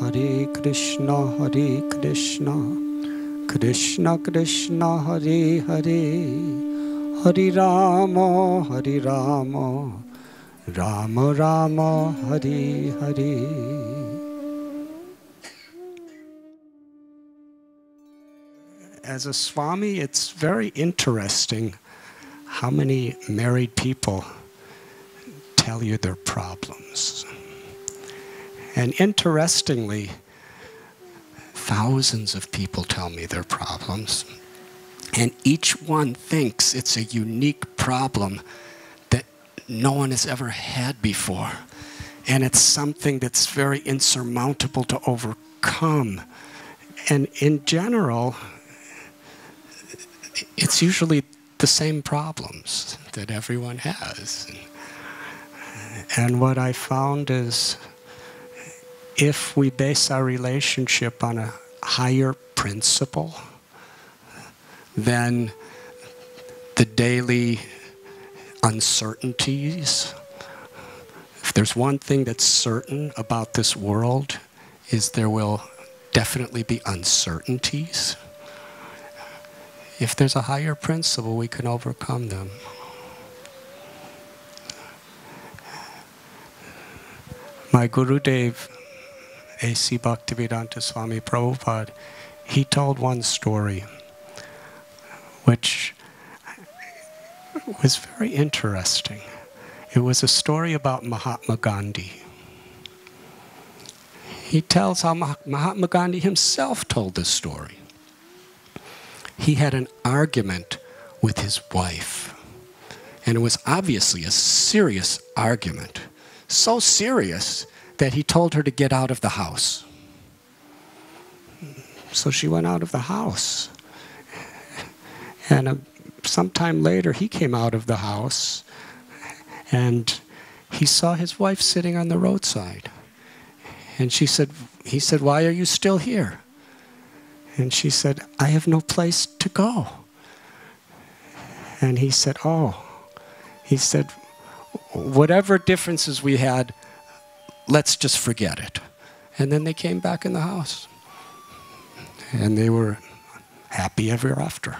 Hare Krishna, Krishna Krishna, Hare Hare, Hare Rama, Rama Rama, Hare Hare. As a Swami, it's very interesting how many married people tell you their problems. And interestingly, thousands of people tell me their problems. And each one thinks it's a unique problem that no one has ever had before. And it's something that's very insurmountable to overcome. And in general, it's usually the same problems that everyone has. And what I found is, if we base our relationship on a higher principle, then the daily uncertainties, if there's one thing that's certain about this world, is there will definitely be uncertainties. If there's a higher principle, we can overcome them. My Gurudev, A.C. Bhaktivedanta Swami Prabhupada, he told one story which was very interesting. It was a story about Mahatma Gandhi. He tells how Mahatma Gandhi himself told this story. He had an argument with his wife, and it was obviously a serious argument. So serious that he told her to get out of the house. So she went out of the house. And sometime later, he came out of the house, and he saw his wife sitting on the roadside. And he said, "Why are you still here?" And she said, "I have no place to go." And he said, "Whatever differences we had, let's just forget it." And then they came back in the house. And they were happy ever after.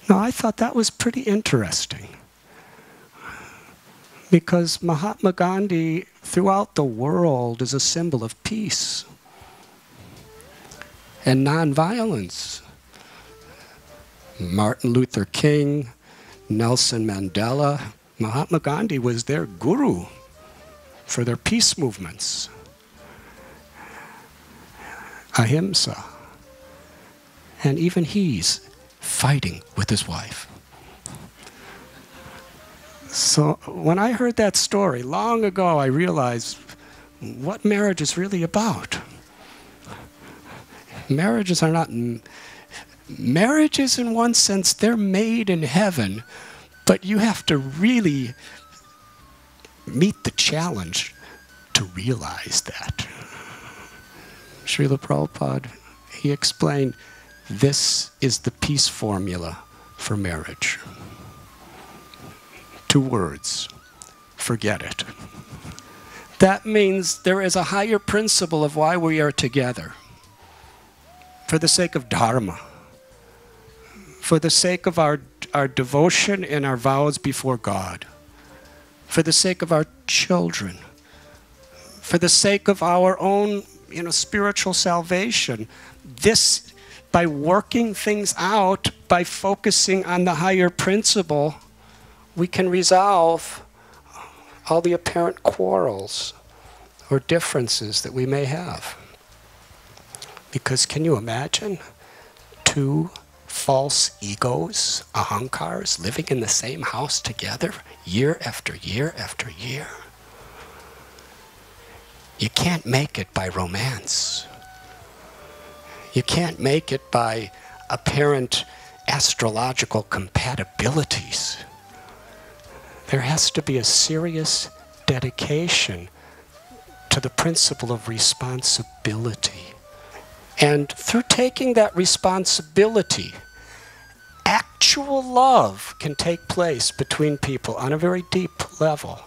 Now, I thought that was pretty interesting. Because Mahatma Gandhi, throughout the world, is a symbol of peace and nonviolence. Martin Luther King, Nelson Mandela, Mahatma Gandhi was their guru for their peace movements. Ahimsa. And even he's fighting with his wife. So when I heard that story long ago, I realized what marriage is really about. Marriages are not... Marriages, in one sense, they're made in heaven, but you have to really meet the challenge to realize that. Srila Prabhupada, he explained, this is the peace formula for marriage. 2 words, forget it. That means there is a higher principle of why we are together. For the sake of Dharma. For the sake of our devotion and our vows before God. For the sake of our children. For the sake of our own, spiritual salvation. This, by working things out, by focusing on the higher principle, we can resolve all the apparent quarrels or differences that we may have. Because can you imagine 2 false egos, ahankars, living in the same house together year after year after year? You can't make it by romance. You can't make it by apparent astrological compatibilities. There has to be a serious dedication to the principle of responsibility. And through taking that responsibility, actual love can take place between people on a very deep level.